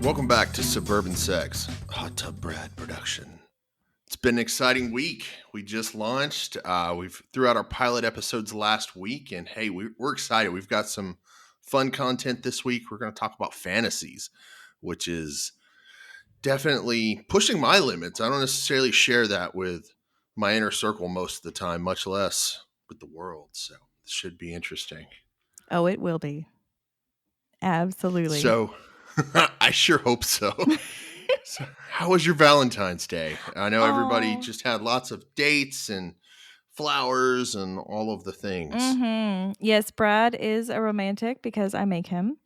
Welcome back to Suburban Sex, a Hot Tub Brad production. It's been an exciting week. We just launched. We've threw out our pilot episodes last week, and hey, we're excited. We've got some fun content this week. We're going to talk about fantasies, which is definitely pushing my limits. I don't necessarily share that with my inner circle most of the time, much less with the world. So this should be interesting. Oh, it will be. Absolutely. So I sure hope so. So how was your Valentine's Day? I know everybody just had lots of dates and flowers and all of the things. Yes, Brad is a romantic because I make him.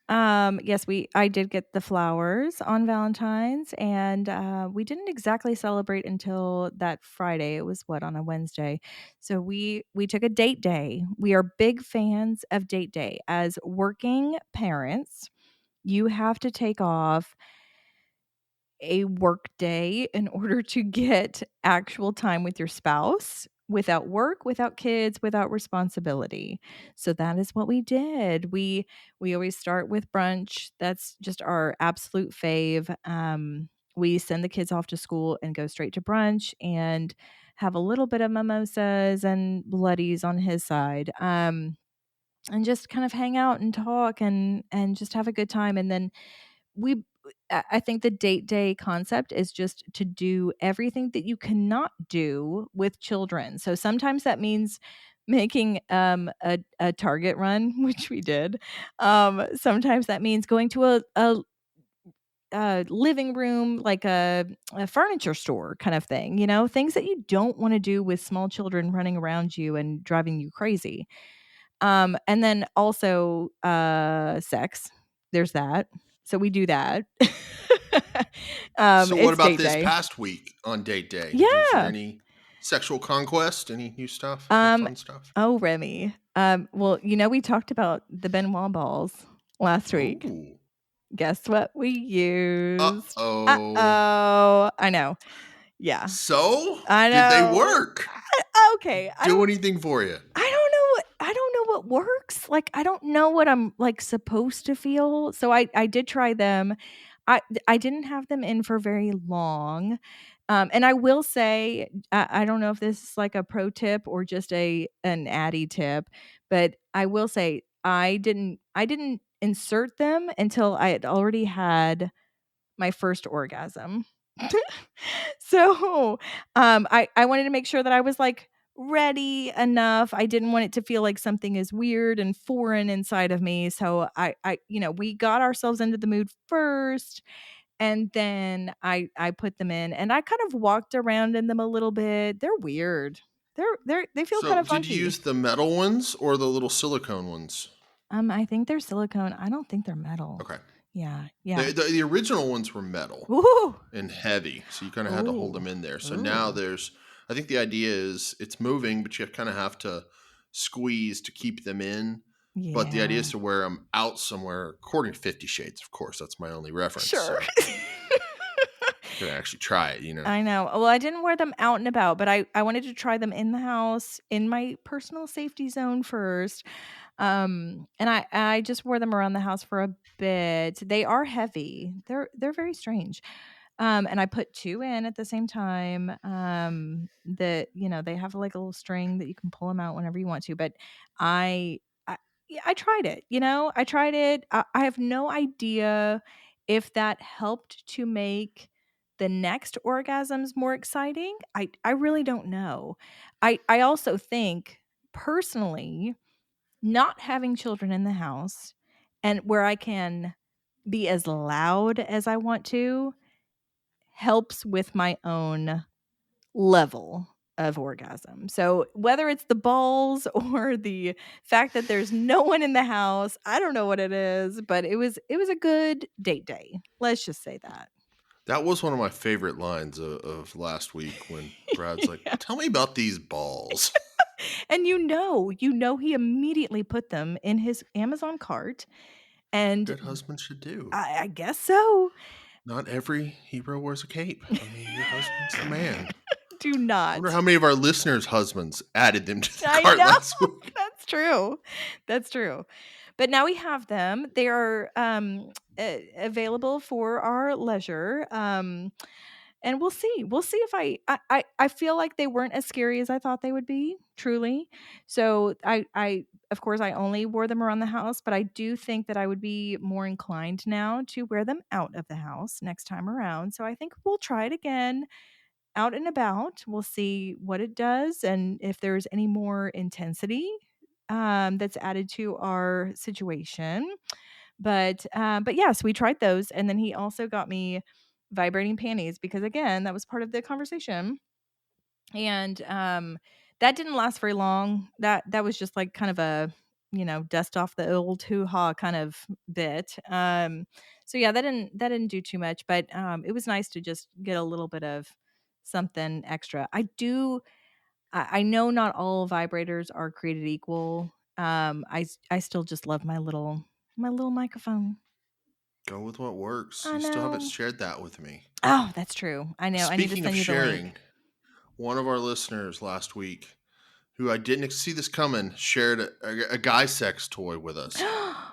Yes, I did get the flowers on Valentine's, and we didn't exactly celebrate until that Friday. It was on a Wednesday. So we took a date day. We are big fans of date day. As working parents, you have to take off a work day in order to get actual time with your spouse without work, without kids, without responsibility. So that is what we did. We always start with brunch. That's just our absolute fave. We send the kids off to school and go straight to brunch and have a little bit of mimosas and bloodies on his side. And just kind of hang out and talk and just have a good time. And then we I think the date day concept is just to do everything that you cannot do with children. So sometimes that means making a Target run, which we did. Sometimes that means going to a living room, like a furniture store kind of thing, things that you don't want to do with small children running around you and driving you crazy. And then also sex. There's that. So we do that. So what It's about date this day. past week on date day? Was there Yeah. any sexual conquest? Any new stuff? Any fun stuff? Oh, Remy. Well, we talked about the Benoit balls last week. Ooh. Guess what we used? Uh-oh. Uh-oh. I know. Yeah. So? I Did they know. work? Okay. Do anything for you? I don't know what works. Like, I don't know what I'm like supposed to feel. So I did try them. I didn't have them in for very long. And I will say, I don't know if this is like a pro tip or just an Addy tip, but I will say I didn't insert them until I had already had my first orgasm. So, I wanted to make sure that I was, like, ready enough. I didn't want it to feel like something is weird and foreign inside of me, so we got ourselves into the mood first, and then I put them in, and I kind of walked around in them a little bit. They're weird. They feel kind So of did you funky. use the metal ones or the little silicone ones? I think they're silicone. I don't think they're metal. Okay. Yeah, yeah. The original ones were metal Ooh. and heavy, so you kind of had to hold Ooh. them in there. So now Ooh. I think the idea is it's moving, but you kind of have to squeeze to keep them in. But the idea Yeah. is to wear them out somewhere, according to 50 Shades, of course. That's my only reference. Sure. So you can actually try it, I know. Well, I didn't wear them out and about, but I wanted to try them in the house in my personal safety zone first. And I just wore them around the house for a bit. They are heavy. They're very strange. And I put two in at the same time. That they have like a little string that you can pull them out whenever you want to. But I yeah, I tried it. I tried it. I have no idea if that helped to make the next orgasms more exciting. I really don't know. I also think personally, not having children in the house and where I can be as loud as I want to helps with my own level of orgasm. So whether it's the balls or the fact that there's no one in the house, I don't know what it is, but it was a good date day. Let's just say that. that was one of my favorite lines of last week when Brad's like, Yeah. tell me about these balls. And he immediately put them in his Amazon cart, and Good husband should do. I guess so. Not every hero wears a cape. I mean, your husband's the man. Do I wonder not. how many of our listeners' husbands added them to the I cart know. last week. That's true. That's true. But now we have them. They are available for our leisure. And we'll see. We'll see if I feel like they weren't as scary as I thought they would be, truly. So I of course I only wore them around the house, but I do think that I would be more inclined now to wear them out of the house next time around. So I think we'll try it again out and about. We'll see what it does and if there's any more intensity that's added to our situation. But yes, we tried those, and then he also got me vibrating panties because again, that was part of the conversation. And that didn't last very long. That was just like kind of a, dust off the old hoo-ha kind of bit. So yeah, that didn't do too much, but it was nice to just get a little bit of something extra. I know not all vibrators are created equal. I still just love my little microphone. Go with what works. I You still haven't know. shared that with me. Oh, that's true. I know. I need to Speaking of send you the link. sharing, one of our listeners last week, who I didn't see this coming, shared a guy sex toy with us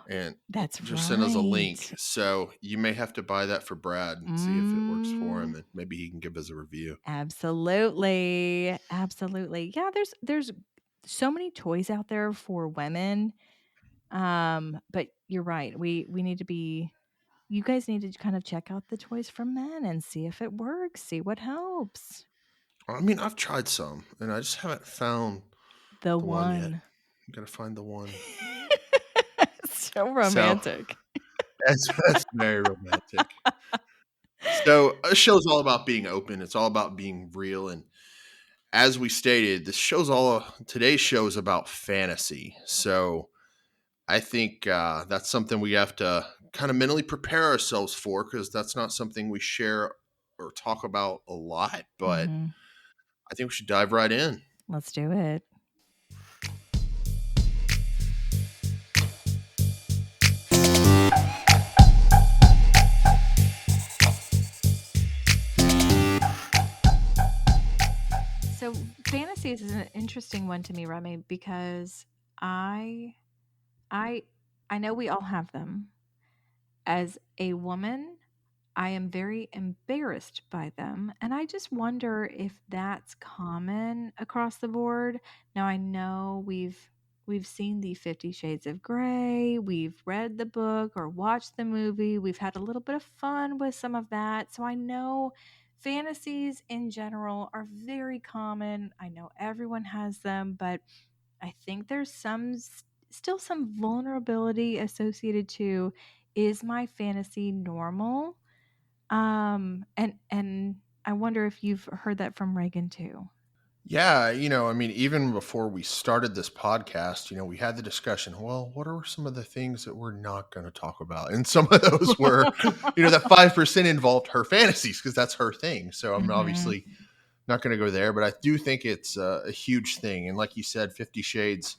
and That's just sent us a link. right. So you may have to buy that for Brad and see if it works for him, Mm, and maybe he can give us a review. absolutely. Absolutely. Yeah, there's so many toys out there for women. But you're right. We need to be you guys need to kind of check out the toys for men and see if it works, see what helps. I mean, I've tried some, and I just haven't found The the one yet. one. Gotta find the one. So So romantic. that's very romantic. So a show's all about being open. It's all about being real. And as we stated, today's show is about fantasy. So I think that's something we have to kind of mentally prepare ourselves for because that's not something we share or talk about a lot. But Mhm. I think we should dive right in. Let's do it. So fantasies is an interesting one to me, Remy, because I I I know we all have them. As a woman, I am very embarrassed by them, and I just wonder if that's common across the board. Now I know we've seen the 50 Shades of Grey, we've read the book or watched the movie, we've had a little bit of fun with some of that. So I know fantasies in general are very common. I know everyone has them, but I think there's still some vulnerability associated to, is my fantasy normal? And I wonder if you've heard that from Reagan too. Yeah, I mean, even before we started this podcast, we had the discussion. Well, what are some of the things that we're not going to talk about? And some of those were, that 5% involved her fantasies because that's her thing. So I'm Mhm. obviously not going to go there, but I do think it's a huge thing. And like you said, 50 Shades,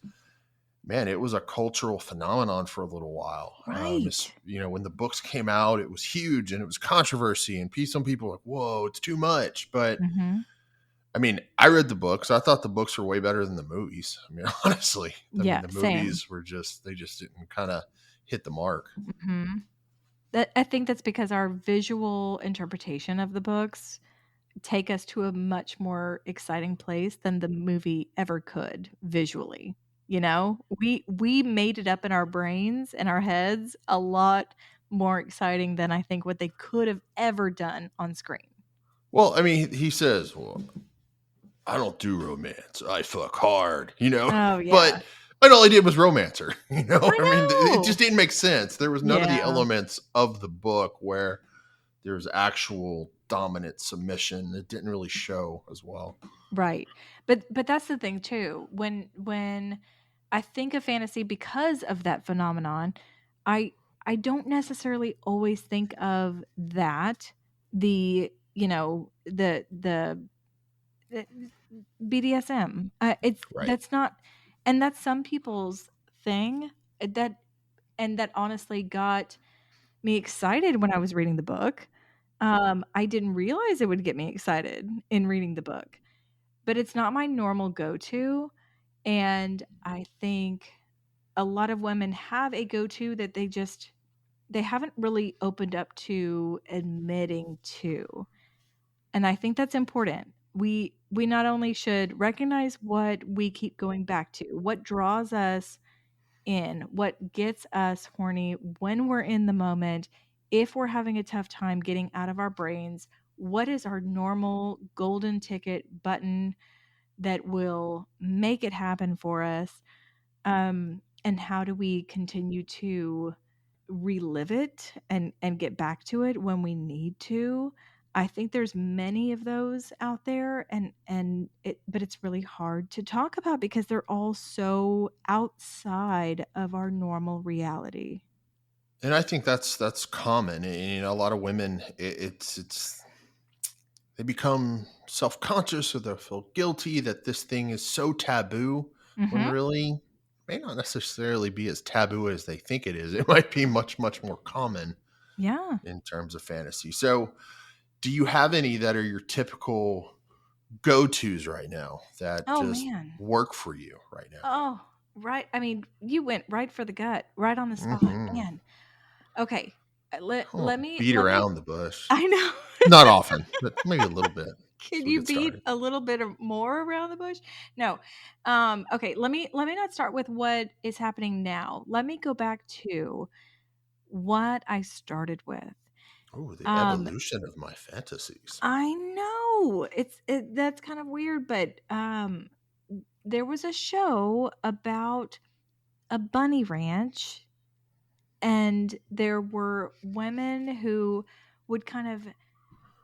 man, it was a cultural phenomenon for a little while. Right. When the books came out, it was huge and it was controversy, and some people were like, "Whoa, it's too much." But Mhm. I mean, I read the books. I thought the books were way better than the movies. I mean, honestly, Yeah, the same. movies they just didn't kind of hit the mark. Mhm. That I think that's because our visual interpretation of the books take us to a much more exciting place than the movie ever could visually. We made it up in our brains and our heads a lot more exciting than I think what they could have ever done on screen. Well, I mean, he says, "Well, I don't do romance. I fuck hard," Oh, but yeah. all he did was romance her. I I mean, it just know. didn't make sense. There was none of the Yeah, elements of the book where there's actual dominant submission. It didn't really show as well. right. But that's the thing too. When I think of fantasy because of that phenomenon, I I don't necessarily always think of that, the BDSM. It's Right. that's not, and that's some people's thing. That and that honestly got me excited when I was reading the book. I didn't realize it would get me excited in reading the book, but it's not my normal go-to, and I think a lot of women have a go-to that they haven't really opened up to admitting to. And I think that's important. We not only should recognize what we keep going back to, what draws us in, what gets us horny when we're in the moment, if we're having a tough time getting out of our brains, what is our normal golden ticket button that will make it happen for us? And how do we continue to relive it and get back to it when we need to? I think there's many of those out there, but it's really hard to talk about because they're all so outside of our normal reality. And I think that's common. And, a lot of women, it's they become self conscious or they feel guilty that this thing is so taboo when Mhm. really it may not necessarily be as taboo as they think it is. It might be much more common Yeah. in terms of fantasy. So, do you have any that are your typical go tos right now that Oh, just man. work for you right now? Oh, right. I mean, you went right for the gut, right on the spot, Hmm. man. Okay. Let Oh, let me beat let me around the bush. I know. Not often, but maybe a little bit Can so we you get beat started. a little bit of more around the bush? No. Okay, let me not start with what is happening now. Let me go back to what I started with. Oh, the Um, evolution of my fantasies. I know. That's kind of weird, but there was a show about a bunny ranch, and there were women who would kind of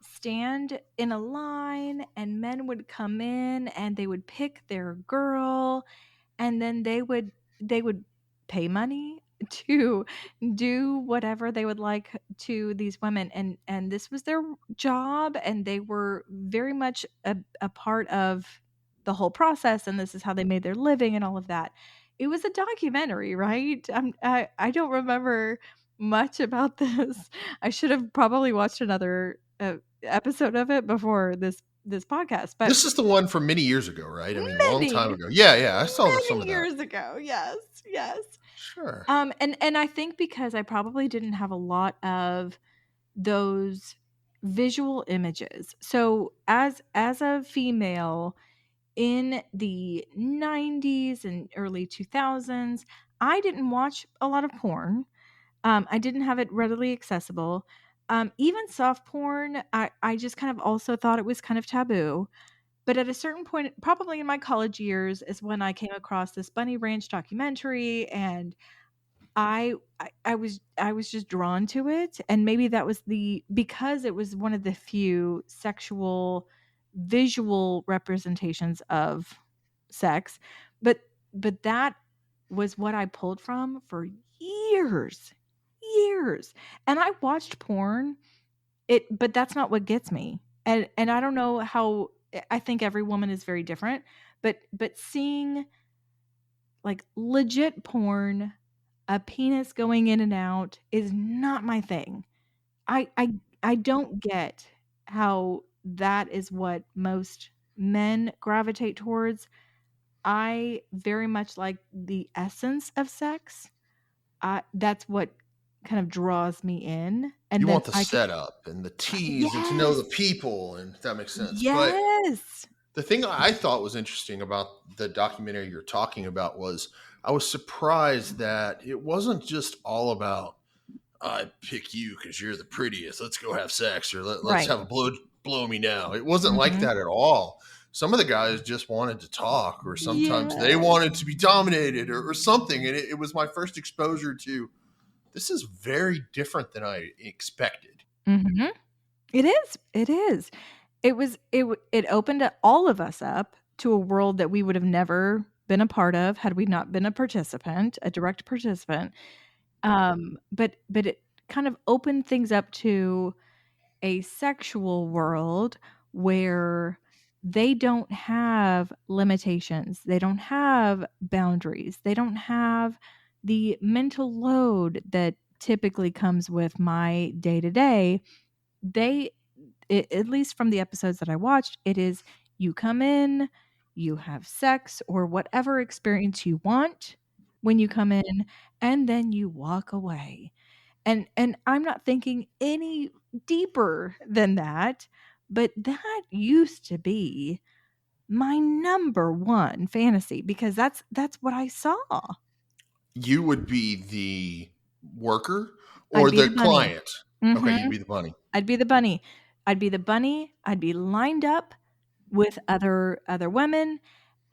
stand in a line, and men would come in and they would pick their girl, and then they would pay money to do whatever they would like to these women, and this was their job, and they were very much a part of the whole process, and this is how they made their living and all of that. It was a documentary, right? I don't remember much about this. I should have probably watched another episode of it before this podcast, but This is the one from many years ago, right? I mean, long time many, ago. Yeah, yeah, I saw some many of that. years ago. Yes, yes. Sure. And I think because I probably didn't have a lot of those visual images. So as a female in the 90s and early 2000s, I didn't watch a lot of porn. I didn't have it readily accessible. Even soft porn, I just kind of also thought it was kind of taboo. But at a certain point, probably in my college years, is when I came across this Bunny Ranch documentary, and I was just drawn to it, and maybe that was the because it was one of the few sexual visual representations of sex, but that was what I pulled from for years, years, and I watched porn, but that's not what gets me, and I don't know how. I think every woman is very different, but seeing, like, legit porn, a penis going in and out is not my thing. I don't get how that is what most men gravitate towards. I very much like the essence of sex. That's what kind of draws me in, and You then want the I can setup and the tease and to know the yes. people, and if that makes sense. But Yes. the thing I thought was interesting about the documentary you're talking about was I was surprised that it wasn't just all about I pick you because you're the prettiest. Let's go have sex, or let's Right. have a blow me now. It wasn't like Mhm. that at all. Some of the guys just wanted to talk, or sometimes they Yes. wanted to be dominated, or something. And it was my first exposure to this is very different than I expected. Mhm. It is, it is. It opened all of us up to a world that we would have never been a part of had we not been a participant, a direct participant. But it kind of opened things up to a sexual world where they don't have limitations. They don't have boundaries. They don't have the mental load that typically comes with my day to day. They at least from the episodes that I watched, it is you come in, you have sex or whatever experience you want, when you come in, and then you walk away. And I'm not thinking any deeper than that, but that used to be my number 1 fantasy because that's what I saw. You would be the worker I'd or be the the bunny. client? Okay, you'd Mhm. be the bunny. I'd be the bunny. I'd be the bunny, I'd be lined up with other women,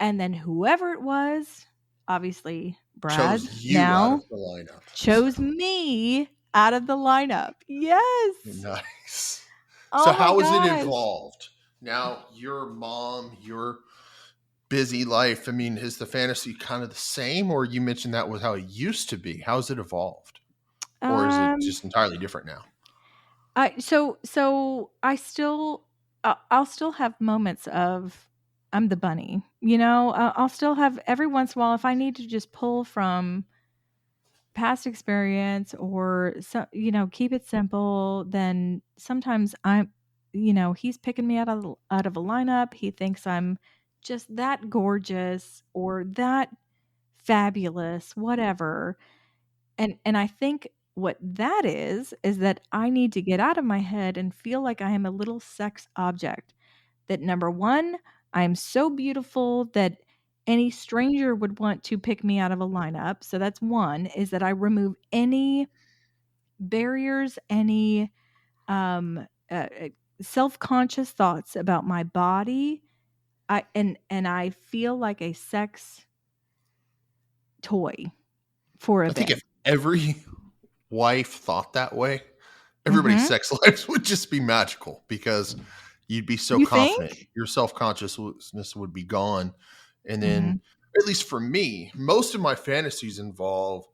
and then whoever it was, obviously Brad Chose you out of now, the lineup. chose me out of the lineup. Yes. Nice. So Oh my how has it gosh. evolved? Now your mom, your busy life. I mean, is the fantasy kind of the same, or you mentioned that was how it used to be? How's it evolved, or is it Um just entirely different now? so I still I'll still have moments of I'm the bunny, you know? I'll still have every once in a while if I need to just pull from past experience or so, keep it simple, then sometimes he's picking me out of a lineup. He thinks I'm just that gorgeous or that fabulous, whatever. And I think what that is that I need to get out of my head and feel like I am a little sex object. That number 1, I'm so beautiful that any stranger would want to pick me out of a lineup. So that's 1, is that I remove any barriers, any um self-conscious thoughts about my body. And I feel like a sex toy for a I think bit. if every wife thought that way, everybody's Mhm. sex lives would just be magical because you'd be so You confident. think? Your self consciousness would be gone. And then, Mhm. at least for me, most of my fantasies involve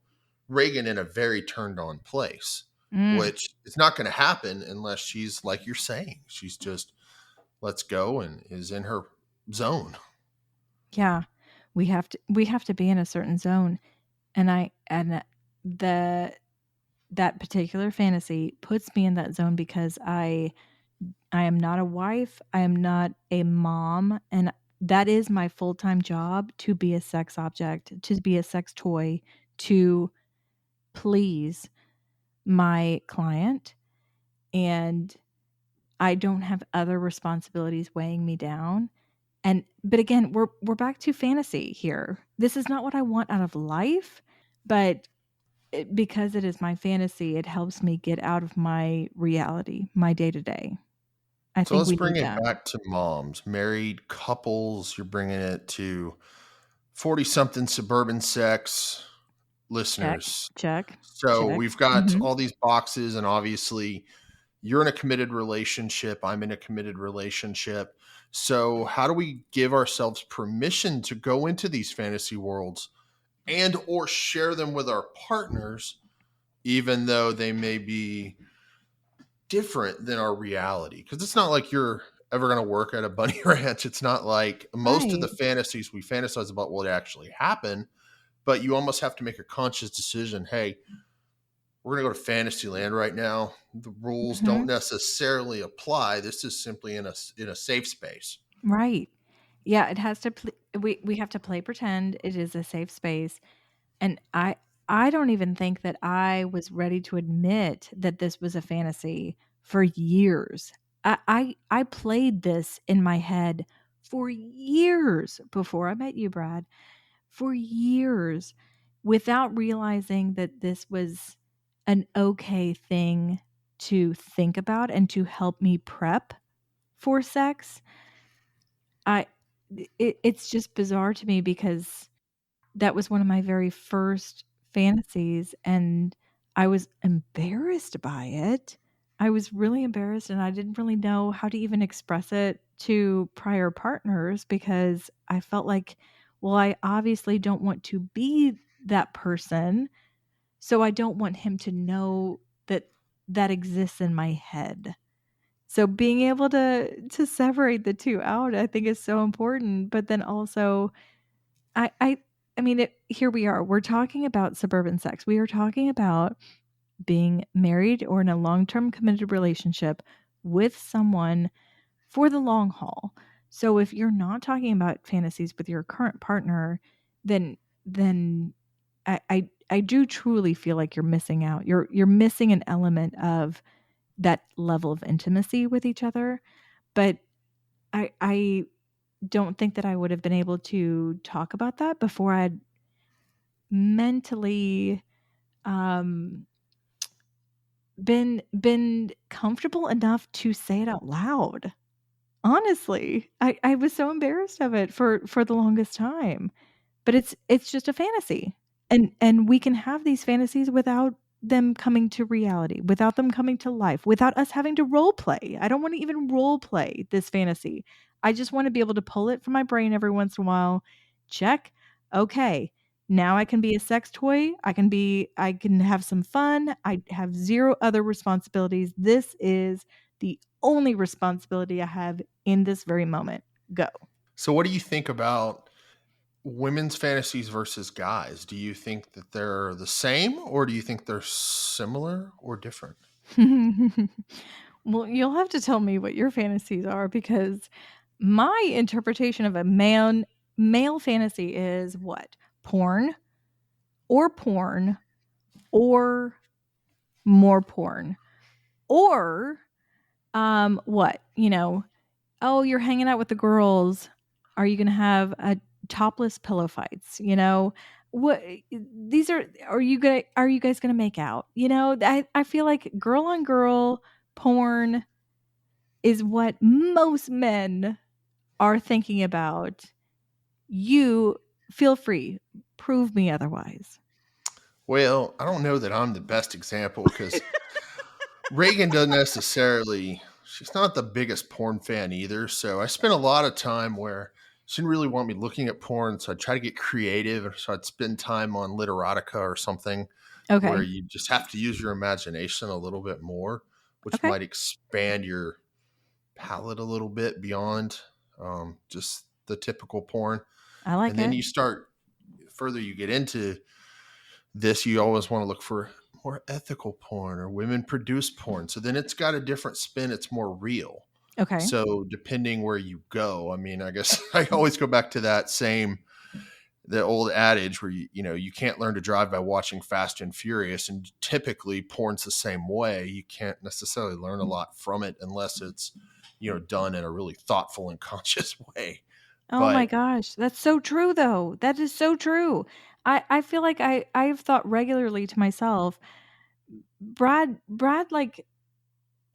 Reagan in a very turned on place, Mm. which is not going to happen unless she's like you're saying. She's just, let's go and is in her zone. Yeah. We have to be in a certain zone, and the that particular fantasy puts me in that zone because I am not a wife, I am not a mom, and that is my full-time job, to be a sex object, to be a sex toy, to please my client, and I don't have other responsibilities weighing me down. But again, we're back to fantasy here. This is not what I want out of life, but because it is my fantasy, it helps me get out of my reality, my day to day. I So think let's we bring need it that. back to moms, married couples. You're bringing it to 40 something suburban sex Check, listeners. check, So check. we've got Mhm. all these boxes, and obviously, you're in a committed relationship. I'm in a committed relationship. So, how do we give ourselves permission to go into these fantasy worlds and or share them with our partners, even though they may be different than our reality? Because it's not like you're ever going to work at a bunny ranch. It's not like most of the Right, fantasies we fantasize about will actually happen, but you almost have to make a conscious decision. Hey, we're going to go to Fantasyland right now. The rules don't mhm, necessarily apply. This is simply in a safe space. right. Yeah, it has to we have to play pretend it is a safe space, and I don't even think that I was ready to admit that this was a fantasy for years. I played this in my head for years before I met you, Brad. For years without realizing that this was an okay thing to think about and to help me prep for sex. I it's just bizarre to me because that was one of my very first fantasies, and I was embarrassed by it. I was really embarrassed, and I didn't really know how to even express it to prior partners because I felt like, well, I obviously don't want to be that person, so I don't want him to know that that exists in my head. So being able to separate the 2 out, I think is so important, but then also I I I mean, here we are. We're talking about suburban sex. We are talking about being married or in a long-term committed relationship with someone for the long haul. So if you're not talking about fantasies with your current partner, then I do truly feel like you're missing out. You're missing an element of that level of intimacy with each other, but I don't think that I would have been able to talk about that before I'd mentally, um, been comfortable enough to say it out loud. Honestly, I was so embarrassed of it for the longest time. But it's just a fantasy, and we can have these fantasies without them coming to reality, without them coming to life, without us having to role play. I don't wanna even role play this fantasy. I just wanna be able to pull it from my brain every once in a while, check, okay, now I can be a sex toy, I can have some fun, I have 0 other responsibilities. This is the only responsibility I have in this very moment. Go. So, what do you think about women's fantasies versus guys? Do you think that they're the same, or do you think they're similar or different? Well, you'll have to tell me what your fantasies are because my interpretation of a male fantasy is what? Porn porn or more porn or what? Oh, you're hanging out with the girls. Are you going to have a topless pillow fights, What these are you guys going to make out? I feel like girl on girl porn is what most men are thinking about. You feel free. Prove me otherwise. Well, I don't know that I'm the best example because Reagan doesn't necessarily, she's not the biggest porn fan either. So I spent a lot of time where she didn't really want me looking at porn. So I'd try to get creative. So I'd spend time on literotica or something where Okay. you just have to use your imagination a little bit more, which Okay. might expand your palette a little bit beyond just the typical porn. I And like then it. you start, further you get into this, you always want to look for more ethical porn or women produced porn. So then it's got a different spin. It's more real. Okay. So depending where you go, I mean, I guess I always go back to that same, the old adage where you can't learn to drive by watching Fast and Furious, and typically porn's the same way. You can't necessarily learn a lot from it unless it's done in a really thoughtful and conscious way. Oh my But gosh, that's so true though. That is so true. I feel like I've thought regularly to myself, Brad like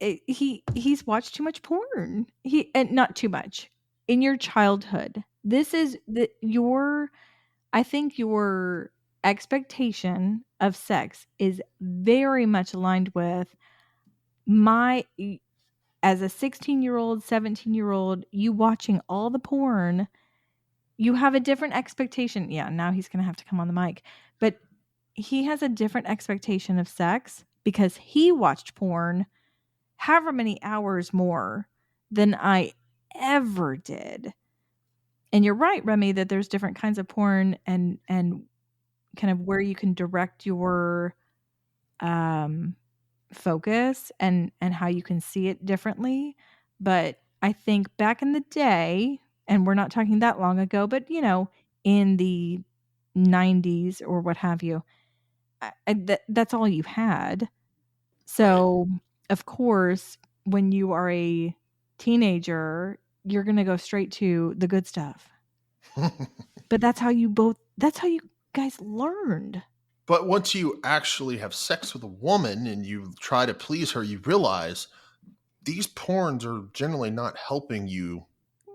he's watched too much porn. He and not too much in your childhood. This is the your I think your expectation of sex is very much aligned with my as a 16-year-old, 17-year-old, you watching all the porn, you have a different expectation. Yeah, now he's going to have to come on the mic. But he has a different expectation of sex because he watched porn however many hours more than I ever did. And you're right, Remy, that there's different kinds of porn and kind of where you can direct your um focus and how you can see it differently. But I think back in the day, and we're not talking that long ago, but in the 90s or what have you, that's all you had. right. So, of course, when you are a teenager, you're going to go straight to the good stuff. But that's how you guys learned. But once you actually have sex with a woman and you try to please her, you realize these porns are generally not helping you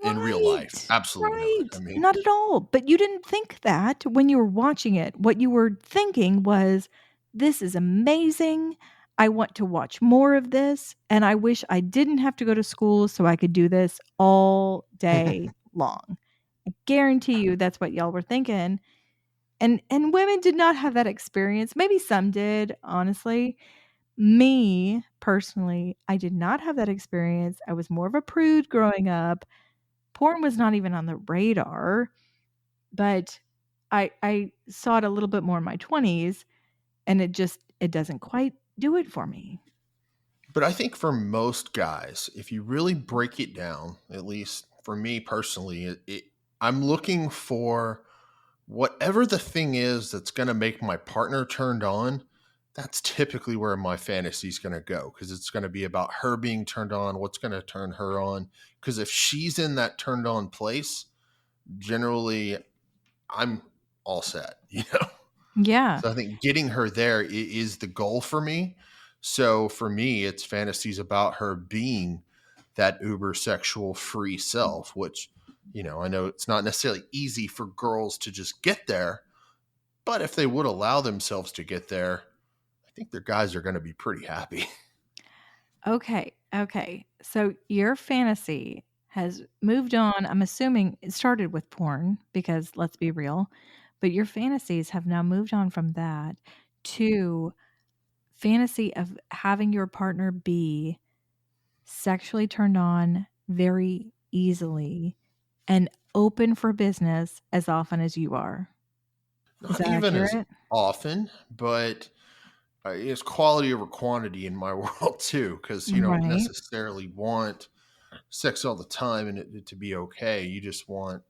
in real life. Right. Absolutely not. Right. I mean, Not at all. But you didn't think that when you were watching it. What you were thinking was, this is amazing. I want to watch more of this. And I wish I didn't have to go to school so I could do this all day long. I guarantee you that's what y'all were thinking. And women did not have that experience. Maybe some did, honestly. Me, personally, I did not have that experience. I was more of a prude growing up. Porn was not even on the radar, but I saw it a little bit more in my 20s, and it doesn't quite do it for me. but I think for most guys, if you really break it down, at least for me personally, I'm looking for whatever the thing is that's going to make my partner turned on, that's typically where my fantasy is going to go because it's going to be about her being turned on, what's going to turn her on. Because if she's in that turned on place, generally I'm all set, you know? Yeah. So I think getting her there is the goal for me. So for me, it's fantasies about her being that uber sexual free self, which, I know it's not necessarily easy for girls to just get there, but if they would allow themselves to get there, I think their guys are going to be pretty happy. Okay. Okay. So your fantasy has moved on. I'm assuming it started with porn because let's be real, but your fantasies have now moved on from that to fantasy of having your partner be sexually turned on very easily and open for business as often as you are. Is Not that even as accurate? often, but it's quality over quantity in my world too, because you don't Right. necessarily want sex all the time and it to be okay. You just want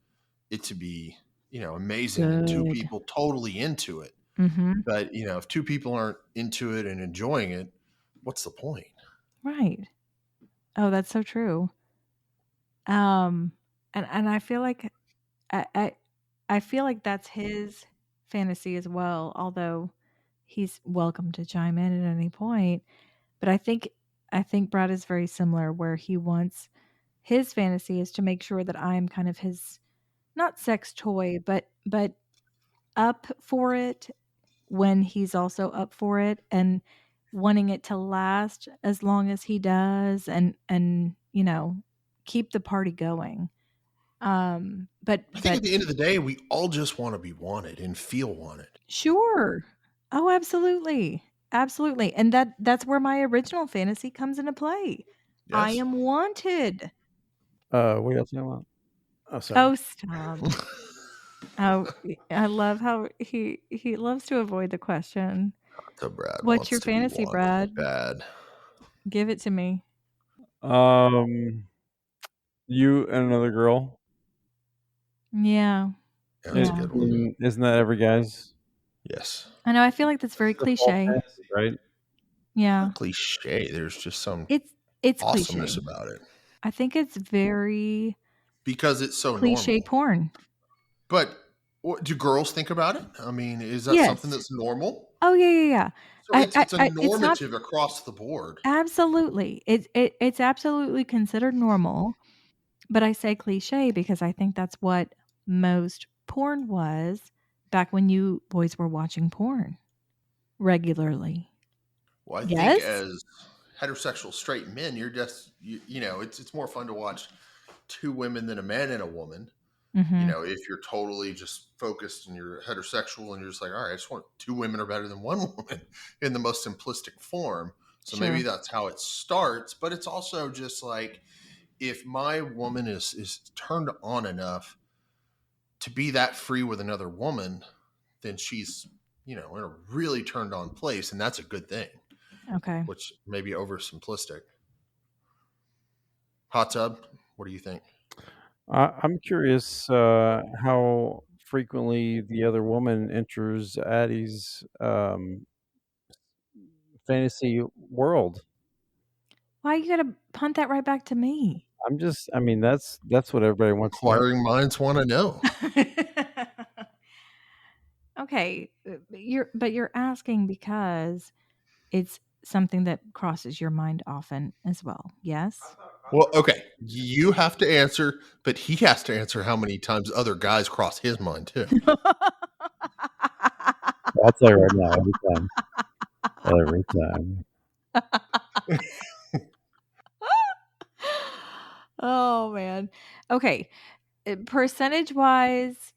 it to be, amazing and two Good. people totally into it. Mhm. But, if two people aren't into it and enjoying it, what's the point? Right. Oh, that's so true. Um, and I feel like I I I feel like that's his fantasy as well, although he's welcome to chime in at any point. But I think Brad is very similar where he wants his fantasy is to make sure that I'm kind of his not sex toy, but up for it when he's also up for it and wanting it to last as long as he does and keep the party going. But I think but at the end of the day, we all just want to be wanted and feel wanted. sure. Oh, absolutely. Absolutely. And that's where my original fantasy comes into play. I Yes. am wanted. What else you want? Oh, sorry. Oh, stop. Oh, I love how he loves to avoid the question. So Brad What's wants your to be fantasy, wanted Brad? bad. Give it to me. Um, you and another girl. Yeah. Yeah, that's a Yeah. good one. Isn't that every guy's Yes. I know, I feel like that's very default cliche. fantasy, right? Yeah. Not cliche. There's just some It's awesomeness cliche. about it I think it's very because it's so cliche normal. porn. But do girls think about it? I mean, is that something Yes. that's normal? Oh, yeah, yeah, yeah. So it's a It's not normative across the board. absolutely. It's absolutely considered normal, but I say cliche because I think that's what most porn was back when you boys were watching porn regularly. Well, I think Yes? as heterosexual straight men, you're just it's more fun to watch two women than a man and a woman. Mhm. If you're totally just focused and you're heterosexual and you're just like, all right, I just want two women are better than one woman in the most simplistic form. So maybe Sure. that's how it starts, but it's also just like if my woman is turned on enough to be that free with another woman, then she's, in a really turned on place, and that's a good thing, Okay. which may be oversimplistic. Hot tub, what do you think? I'm curious how frequently the other woman enters Addie's fantasy world. Why you gotta punt that right back to me? I mean, that's what everybody wants to know. Inquiring minds want to know. Okay, but you're asking because it's something that crosses your mind often as well, yes? Well, okay, you have to answer, but he has to answer how many times other guys cross his mind too. I'll tell you right now, every time. Oh, man. Okay, percentage-wise,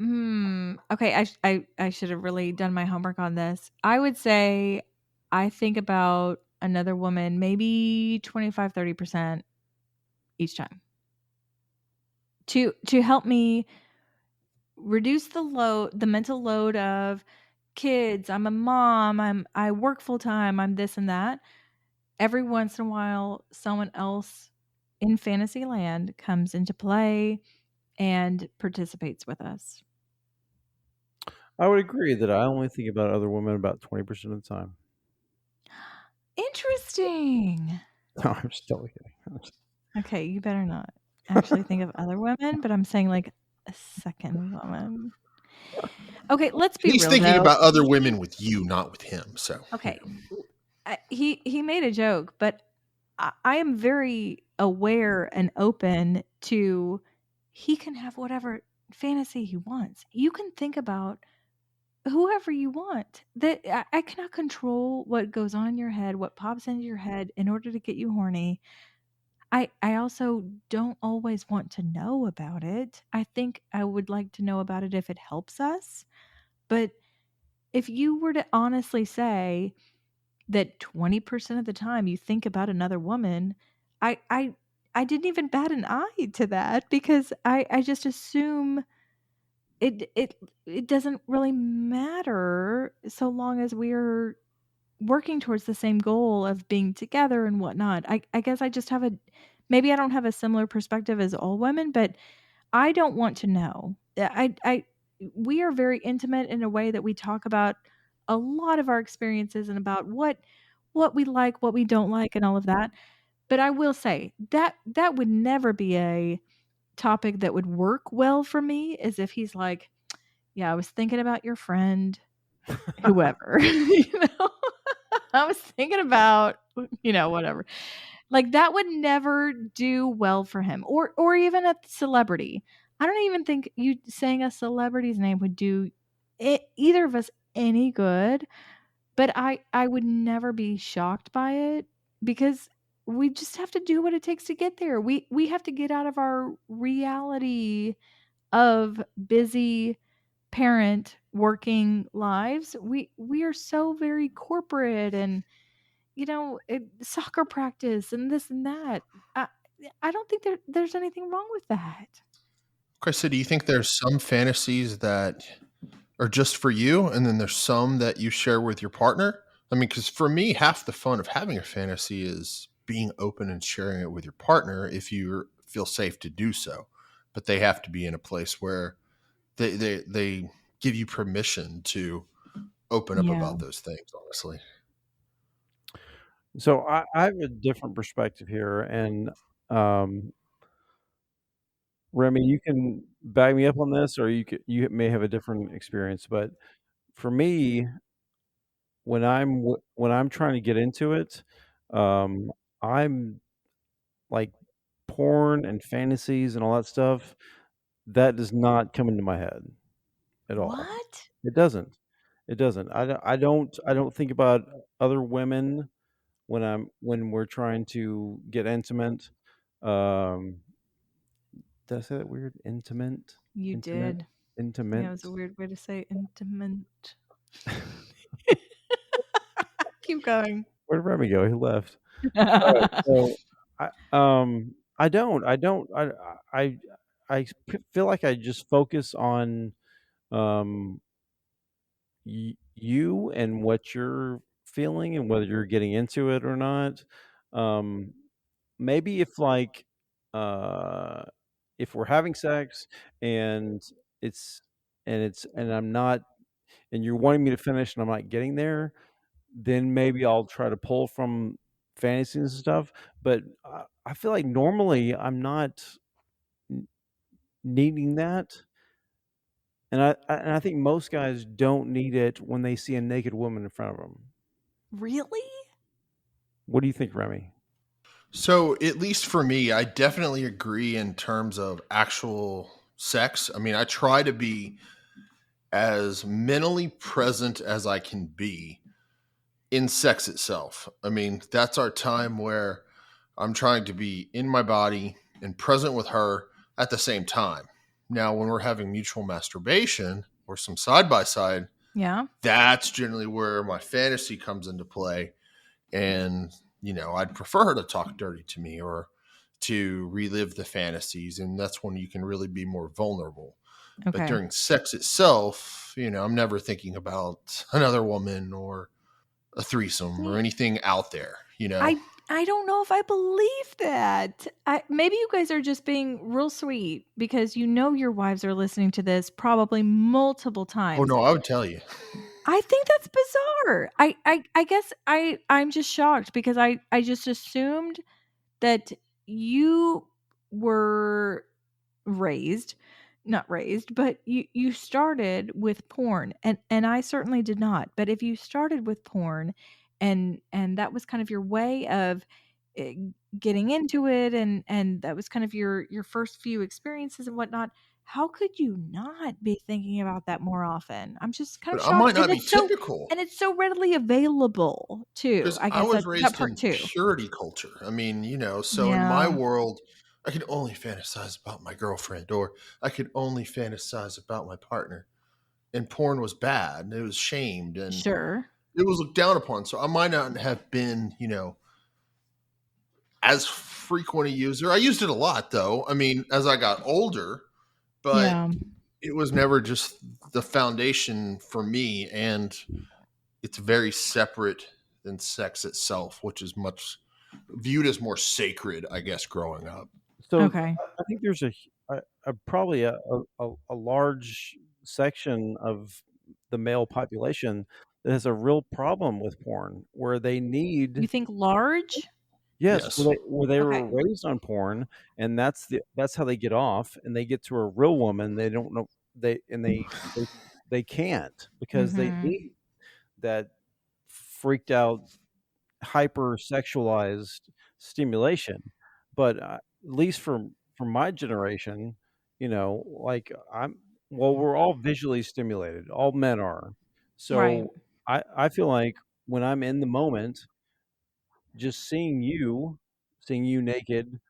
okay, I should have really done my homework on this. I would say I think about another woman maybe 25-30% each time to help me reduce the mental load of kids, I'm a mom, I work full time, I'm this and that. Every once in a while, someone else in fantasy land comes into play and participates with us. I would agree that I only think about other women about 20% of the time. Interesting. No, I'm just totally kidding. Okay, you better not actually think of other women, but I'm saying like a second woman. Okay, let's be He's real thinking though. about other women with you, not with him. So, Okay, he made a joke, but I am very aware and open to he can have whatever fantasy he wants. You can think about whoever you want. That I cannot control what goes on in your head, what pops into your head in order to get you horny. I also don't always want to know about it. I think I would like to know about it if it helps us. But if you were to honestly say that 20% of the time you think about another woman, I I I didn't even bat an eye to that because I just assume it doesn't really matter so long as we're working towards the same goal of being together and whatnot. I guess I just have a maybe I don't have a similar perspective as all women, but I don't want to know. I we are very intimate in a way that we talk about a lot of our experiences and about what we like, what we don't like and all of that. But I will say that that would never be a topic that would work well for me as if he's like, "Yeah, I was thinking about your friend whoever." I was thinking about, whatever. Like, that would never do well for him, or even a celebrity. I don't even think you saying a celebrity's name would do either of us any good, but I would never be shocked by it because we just have to do what it takes to get there. We have to get out of our reality of busy parent working lives. We are so very corporate and soccer practice and this and that. I, I don't think there's anything wrong with that. okay, so do you think there's some fantasies that are just for you, and then there's some that you share with your partner? I mean, because for me, half the fun of having a fantasy is being open and sharing it with your partner if you feel safe to do so. But they have to be in a place where they give you permission to open up Yeah. about those things, honestly. So I have a different perspective here, and um, Remy, you can back me up on this, or you may have a different experience. But for me, when I'm trying to get into it, um, I'm like porn and fantasies and all that stuff. That does not come into my head at all. What? It doesn't. It doesn't. I don't think about other women when we're trying to get intimate. Um, did I say that weird? Intimate, You intimate, did. Yeah, it was intimate. a weird way to say intimate. Keep going. Where did Remy go? He left. All right. So I don't I feel like I just focus on um you and what you're feeling and whether you're getting into it or not. Um, maybe uh, if we're having sex and it's and I'm not and you're wanting me to finish and I'm not getting there, then maybe I'll try to pull from fantasies and stuff. But I feel like normally I'm not needing that. And I think most guys don't need it when they see a naked woman in front of them. Really? What do you think, Remy? So, at least for me, I definitely agree in terms of actual sex. I mean, I try to be as mentally present as I can be in sex itself. I mean, that's our time where I'm trying to be in my body and present with her at the same time. Now, when we're having mutual masturbation or some side by side, Yeah. that's generally where my fantasy comes into play. And, I'd prefer her to talk dirty to me or to relive the fantasies. And that's when you can really be more vulnerable. But Okay. during sex itself, I'm never thinking about another woman or a threesome or See, anything out there, I I don't know if I believe that. Maybe you guys are just being real sweet because you know your wives are listening to this probably multiple Oh times. no, I would tell you. I think that's bizarre. I guess I'm just shocked because I just assumed that you were raised, not raised, but you started with porn, and I certainly did not. But if you started with porn, and that was kind of your way of eh, getting into it, and that was kind of your first few experiences and whatnot, how could you not be thinking about that more often? I'm just kind of But I shocked, might not be typical. and it's so readily available too. Because I I guess was that raised part in too. purity culture. I mean, so in my Yeah, world, I could only fantasize about my girlfriend, or I could only fantasize about my partner. And porn was bad, and it was shamed, and sure, it was looked down upon. So I might not have been, as frequent a user. I used it a lot, though. I mean, as I got older, but yeah. it was never just the foundation for me. And it's very separate than sex itself, which is much viewed as more sacred, I guess, growing up. So Okay. I think there's probably a large section of the male population that has a real problem with porn, where they You need think large? yes, Yes. where they were Okay. raised on porn, and that's how they get off, and they get to a real woman, they don't know they they can't because they Mhm. need that freaked out hyper sexualized stimulation. But at least from my generation, like we're all visually stimulated. All men are. Right. So I feel like when I'm in the moment, just seeing you naked,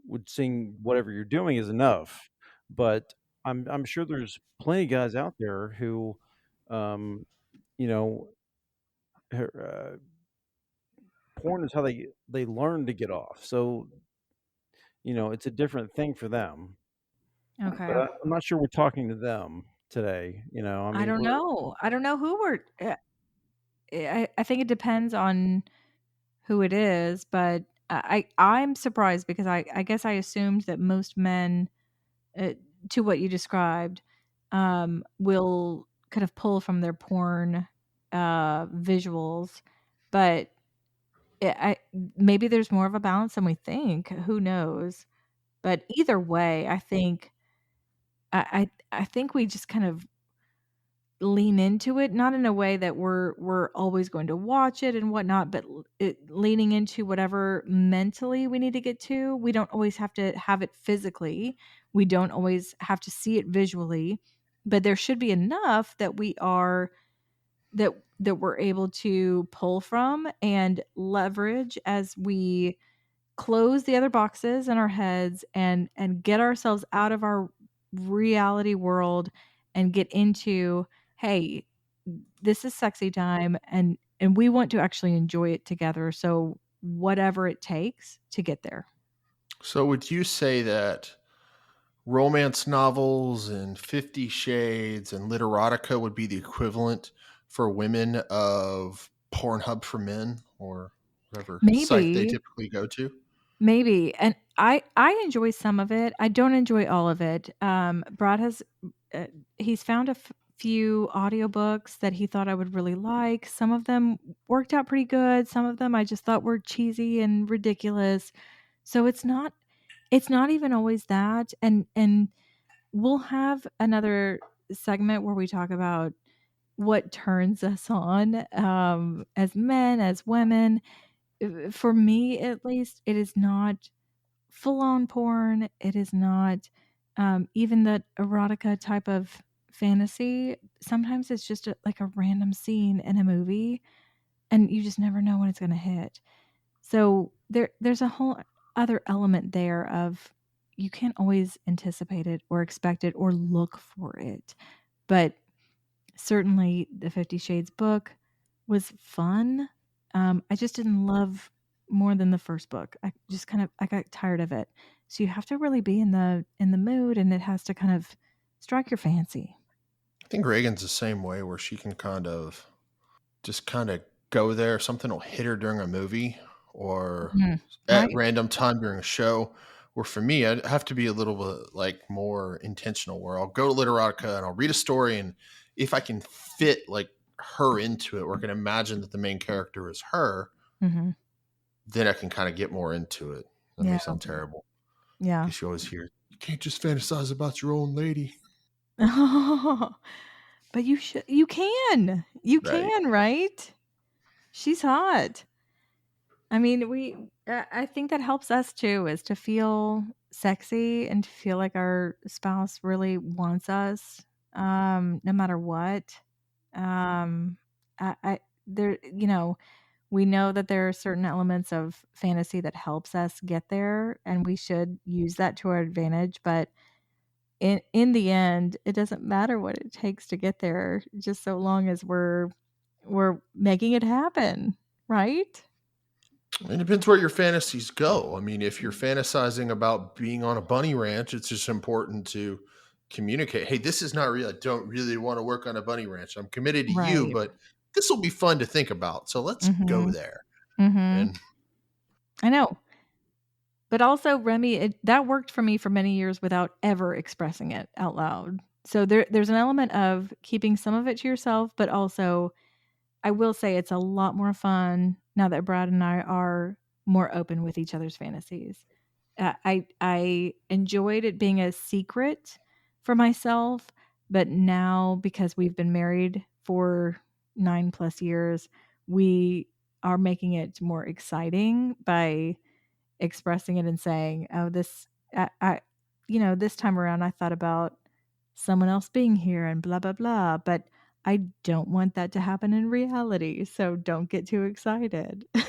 would seeing whatever you're doing is enough. But I'm sure there's plenty of guys out there who, um, you know, uh, porn is how they learn to get off. So it's a different thing for them. But Okay. I'm not sure we're talking to them today. I I mean, don't we're know. I don't know who we're I think it depends on who it is, but I'm surprised because I guess I assumed that most men, uh, to what you described, will kind of pull from their porn visuals, but I maybe there's more of a balance than we think. Who knows? But either way, I think we just kind of lean into it, not in a way that we're always going to watch it and whatnot, but leaning into whatever mentally we need to get to. We don't always have to have it physically. We don't always have to see it visually, but there should be enough that we're able to pull from and leverage as we close the other boxes in our heads and get ourselves out of our reality world and get into, hey, this is sexy time, and we want to actually enjoy it together, so whatever it takes to get there. So would you say that romance novels and 50 Shades and literotica would be the equivalent for women of Pornhub for men, or whatever site they Maybe. typically go to? Maybe, and I enjoy some of it. I don't enjoy all of it. Brad has uh, he's found a few audiobooks that he thought I would really like. Some of them worked out pretty good. Some of them I just thought were cheesy and ridiculous. So it's not even always that. And we'll have another segment where we talk about what turns us on as men, as women. For me, at least, it is not full on porn. It is not even the erotica type of fantasy. Sometimes it's just like a random scene in a movie, and you just never know when it's going to hit. So there's a whole other element there of you can't always anticipate it or expect it or look for it. But certainly the 50 Shades book was fun. I just didn't love more than the first book. I got tired of it. So you have to really be in the mood, and it has to kind of strike your fancy. I think Reagan's the same way, where she can kind of just kind of go there. Something will hit her during a movie, or Mhm. at Right. random time during a show. Where for me, I'd have to be a little bit like more intentional. Where I'll go to Literotica and I'll read a story, and if I can fit like her into it, or can imagine that the main character is her, Mhm. then I can kind of get more into it. That may Yeah. sound terrible Yeah. because you always hear you can't just fantasize about your own lady, But you should you can. You right? can, right? She's hot. I mean, I think that helps us too, is to feel sexy and to feel like our spouse really wants us, no matter what. Um, I there, we know that there are certain elements of fantasy that helps us get there, and we should use that to our advantage. But in the end, it doesn't matter what it takes to get there, just so long as we're making it happen, right? It depends where your fantasies go. I mean, if you're fantasizing about being on a bunny ranch, it's just important to communicate. Hey, this is not real. I don't really want to work on a bunny ranch. I'm committed to you, Right. but this will be fun to think about. So let's go Mhm. there. Mhm. And I know. But also, Remy, that worked for me for many years without ever expressing it out loud. So there's an element of keeping some of it to yourself, but also I will say it's a lot more fun now that Brad and I are more open with each other's fantasies. I enjoyed it being a secret for myself, but now because we've been married for 9+ years, we are making it more exciting by expressing it and saying, "Oh, this time around, I thought about someone else being here and blah blah blah, but I don't want that to happen in reality, so don't get too excited." all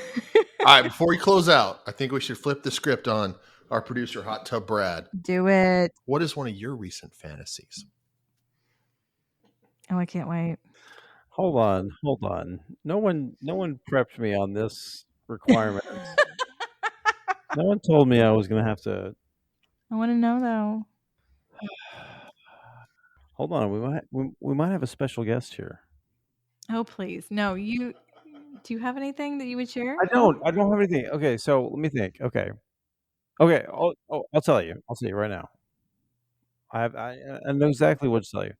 right, before we close out, I think we should flip the script on our producer, Hot Tub Brad. Do it. What is one of your recent fantasies? Oh, I can't wait. Hold on, hold on. No one prepped me on this requirement. No one told me I was gonna have to. I want to know though. Hold on, we might have a special guest here. Oh, please. No, do you have anything that you would share? I No? don't. I don't have anything. Okay, so let me think. Okay, okay. I'll tell you. I'll tell you right now. I know exactly what to tell you.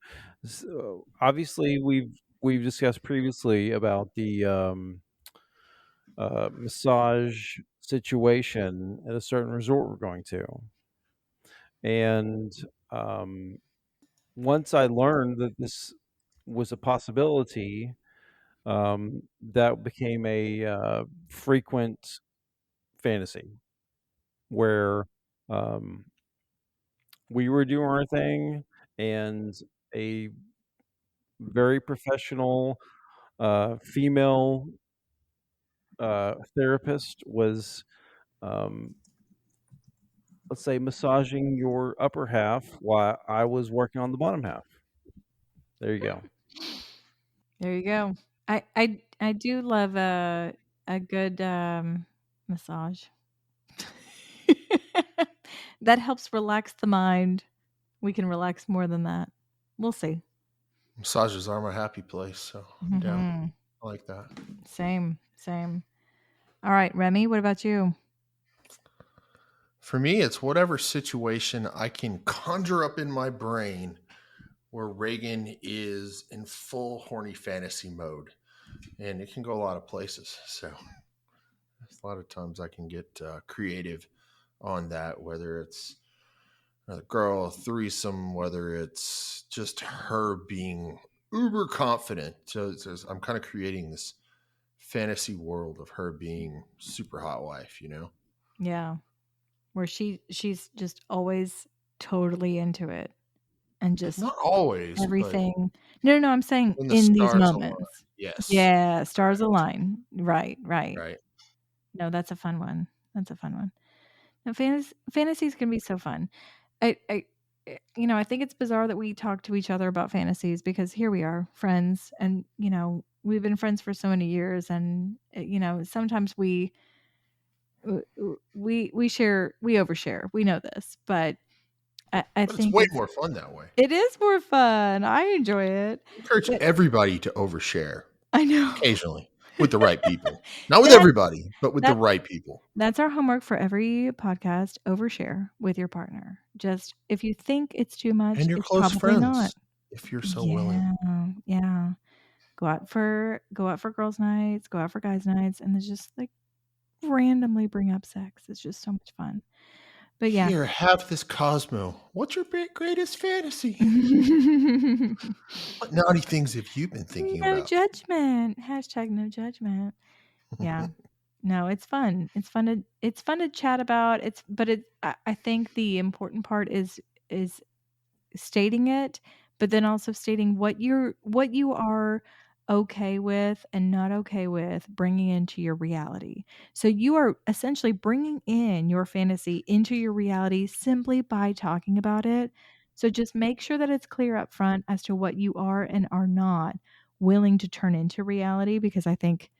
So obviously, we've discussed previously about the massage situation at a certain resort we're going to, and um, once I learned that this was a possibility, that became a frequent fantasy where um, we were doing our thing, and a very professional female therapist was, um, let's say, massaging your upper half while I was working on the bottom half. There you go. There you go. I do love a good massage. That helps relax the mind. We can relax more than that. We'll see. Massages are my happy place, so I'm down. Mhm. I like that. Same, same. All right, Remy, what about you? For me, it's whatever situation I can conjure up in my brain where Reagan is in full horny fantasy mode. And it can go a lot of places. So a lot of times I can get creative on that, whether it's a girl, a threesome, whether it's just her being uber confident. So I'm kind of creating this fantasy world of her being super hot wife, you know? Yeah, where she's just always totally into it and just Not always, but everything. No, no, I'm saying when the in these stars align. moments. Yes. Yeah, stars Right. align. Right, right. Right. No, that's a fun one. That's a fun one. No, fantasies can be so fun. I think it's bizarre that we talk to each other about fantasies because here we are, friends, and we've been friends for so many years, and sometimes we share, we overshare. We know this, but I But it's think way more fun that way. it is more fun. I enjoy it, Encourage but everybody to overshare I know. occasionally. With the right people. Not with That everybody, but with the that right people. that's our homework for every podcast. Overshare with your partner. Just if you think it's too much, And your it's close probably not. friends, if you're so willing. Yeah, yeah. Go out for girls' nights, go out for guys' nights, and then just like randomly bring up sex. It's just so much fun. But yeah. Here, have this Cosmo. What's your greatest fantasy? What naughty things have you been thinking No about? judgment. Hashtag no judgment. Yeah. No, it's fun. It's fun to chat about. I think the important part is stating it, but then also stating what you are okay with and not okay with bringing into your reality. So you are essentially bringing in your fantasy into your reality simply by talking about it. So just make sure that it's clear up front as to what you are and are not willing to turn into reality, because I think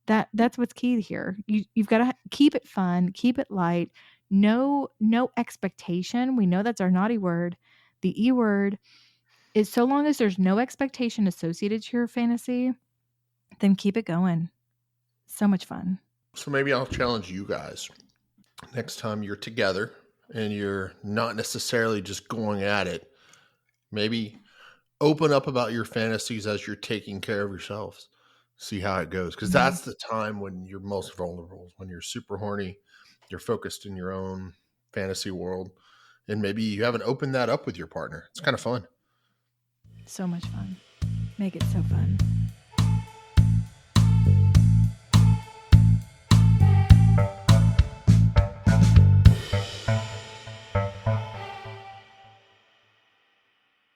that's what's key here. You've got to keep it fun, keep it light. No expectation. We know that's our naughty word. The E word is, so long as there's no expectation associated to your fantasy, then keep it going. So much fun. So maybe I'll challenge you guys. Next time you're together and you're not necessarily just going at it, maybe open up about your fantasies as you're taking care of yourselves. See how it goes. Because Mhm. that's the time when you're most vulnerable, when you're super horny, you're focused in your own fantasy world. And maybe you haven't opened that up with your partner. It's kind of fun. So much fun. Make it so fun.